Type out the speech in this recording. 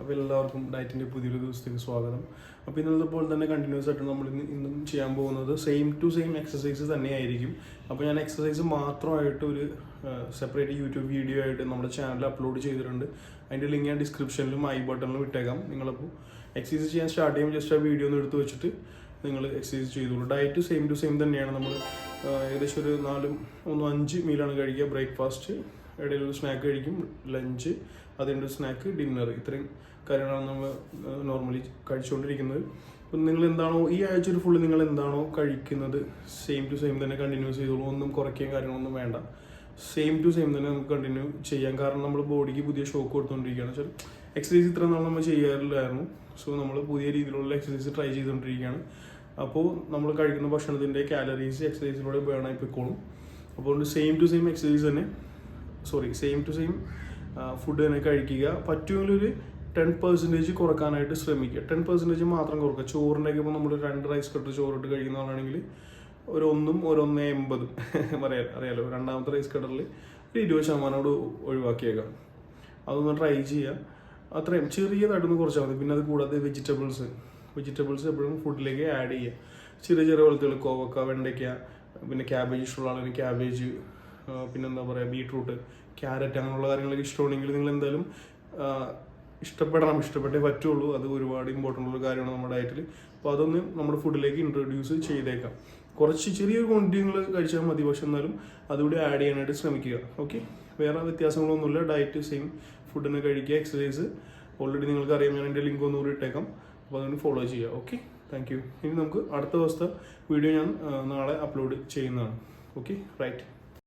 അപ്പോൾ എല്ലാവർക്കും ഡയറ്റിൻ്റെ പുതിയൊരു ദിവസത്തേക്ക് സ്വാഗതം. അപ്പോൾ ഇന്നത്തെ പോലെ തന്നെ കണ്ടിന്യൂസ് ആയിട്ട് നമ്മൾ ഇന്നും ചെയ്യാൻ പോകുന്നത് സെയിം ടു സെയിം എക്സസൈസ് തന്നെയായിരിക്കും. അപ്പോൾ ഞാൻ എക്സസൈസ് മാത്രമായിട്ട് ഒരു സെപ്പറേറ്റ് യൂട്യൂബ് വീഡിയോ ആയിട്ട് നമ്മുടെ ചാനലിൽ അപ്ലോഡ് ചെയ്തിട്ടുണ്ട്. അതിൻ്റെ ലിങ്ക് ഞാൻ ഡിസ്ക്രിപ്ഷനിലും ഐ ബട്ടണിലും ഇട്ടേക്കാം. നിങ്ങളപ്പോൾ എക്സസൈസ് ചെയ്യാൻ സ്റ്റാർട്ട് ചെയ്യുമ്പോൾ ജസ്റ്റ് ആ വീഡിയോ ഒന്ന് എടുത്ത് വെച്ചിട്ട് നിങ്ങൾ എക്സസൈസ് ചെയ്തോളൂ. ഡയറ്റ് സെയിം ടു സെയിം തന്നെയാണ്. നമ്മൾ ഏകദേശം ഒരു 5 മീലാണ് കഴിക്കുക. ബ്രേക്ക്ഫാസ്റ്റ്, ഇടയിലൊരു സ്നാക്ക് കഴിക്കും, ലഞ്ച്, അതിൻ്റെ സ്നാക്ക്, ഡിന്നർ, ഇത്രയും കാര്യങ്ങളാണ് നമ്മൾ നോർമലി കഴിച്ചുകൊണ്ടിരിക്കുന്നത്. അപ്പം നിങ്ങൾ എന്താണോ ഈ ആഴ്ച ഒരു ഫുള്ള് നിങ്ങൾ എന്താണോ കഴിക്കുന്നത് സെയിം ടു സെയിം തന്നെ കണ്ടിന്യൂസ് ചെയ്തോളൂ. ഒന്നും കുറയ്ക്കുകയും കാര്യങ്ങളൊന്നും വേണ്ട. സെയിം ടു സെയിം തന്നെ നമുക്ക് കണ്ടിന്യൂ ചെയ്യാം. കാരണം നമ്മൾ ബോഡിക്ക് പുതിയ ഷോക്ക് കൊടുത്തുകൊണ്ടിരിക്കുകയാണ്. വെച്ചാൽ എക്സസൈസ് ഇത്ര നാൾ നമ്മൾ ചെയ്യാറില്ലായിരുന്നു. സോ നമ്മൾ പുതിയ രീതിയിലുള്ള എക്സസൈസ് ട്രൈ ചെയ്തുകൊണ്ടിരിക്കുകയാണ്. അപ്പോൾ നമ്മൾ കഴിക്കുന്ന ഭക്ഷണത്തിൻ്റെ കാലറീസ് എക്സസൈസിലൂടെ ബേൺ ആയി പോയിക്കോളും. അപ്പോൾ സെയിം ടു സെയിം എക്സസൈസ് തന്നെ സെയിം ടു സെയിം ഫുഡ് തന്നെ കഴിക്കുക. പറ്റുമെങ്കിൽ ഒരു 10% കുറക്കാനായിട്ട് ശ്രമിക്കുക. 10% മാത്രം കുറക്കുക. ചോറിൻ്റെയൊക്കെ ഇപ്പോൾ നമ്മൾ 2 റൈസ് കട്ടർ ചോറിട്ട് കഴിക്കുന്നതാണെങ്കിൽ ഒരു 1.80 അറിയാലോ. രണ്ടാമത്തെ റൈസ് കട്ടറിൽ ഒരു 20% ഒഴിവാക്കിയേക്കാം. അതൊന്ന് ട്രൈ ചെയ്യുക. അത്രയും ചെറിയതായിട്ടൊന്ന് കുറച്ചാൽ മതി. പിന്നെ അത് കൂടാതെ വെജിറ്റബിൾസ് എപ്പോഴും ഫുഡിലേക്ക് ആഡ് ചെയ്യുക. ചെറിയ വെളുത്തുള്ളി, കോവക്ക, വെണ്ടയ്ക്ക, പിന്നെ ക്യാബേജ് ഇഷ്ടമുള്ള ആണെങ്കിൽ ക്യാബേജ്, പിന്നെന്താ പറയുക, ബീട്രൂട്ട്, ക്യാരറ്റ്, അങ്ങനെയുള്ള കാര്യങ്ങളൊക്കെ ഇഷ്ടമുണ്ടെങ്കിൽ നിങ്ങൾ എന്തായാലും ഇഷ്ടപ്പെട്ടേ പറ്റുള്ളൂ. അത് ഒരുപാട് ഇമ്പോർട്ടൻ്റ് ഉള്ള കാര്യമാണ് നമ്മുടെ ഡയറ്റിൽ. അപ്പോൾ അതൊന്ന് നമ്മുടെ ഫുഡിലേക്ക് ഇൻട്രൊഡ്യൂസ് ചെയ്തേക്കാം. കുറച്ച് ചെറിയൊരു ക്വാണ്ടിറ്റി നിങ്ങൾ കഴിച്ചാൽ മതി, പക്ഷെ എന്നാലും അതുകൂടി ആഡ് ചെയ്യാനായിട്ട് ശ്രമിക്കുക. ഓക്കെ, വേറെ വ്യത്യാസങ്ങളൊന്നുമില്ല. ഡയറ്റ് സെയിം ഫുഡ് തന്നെ കഴിക്കുക. എക്സസൈസ് ഓൾറെഡി നിങ്ങൾക്ക് അറിയാം, ഞാൻ എൻ്റെ ലിങ്ക് ഒന്നുകൂടി ഇട്ടേക്കാം. അപ്പോൾ അതുകൊണ്ട് ഫോളോ ചെയ്യുക. Okay, thank you. ഇനി നമുക്ക് അടുത്ത ദിവസത്തെ വീഡിയോ ഞാൻ നാളെ അപ്ലോഡ് ചെയ്യുന്നതാണ്. Okay, right.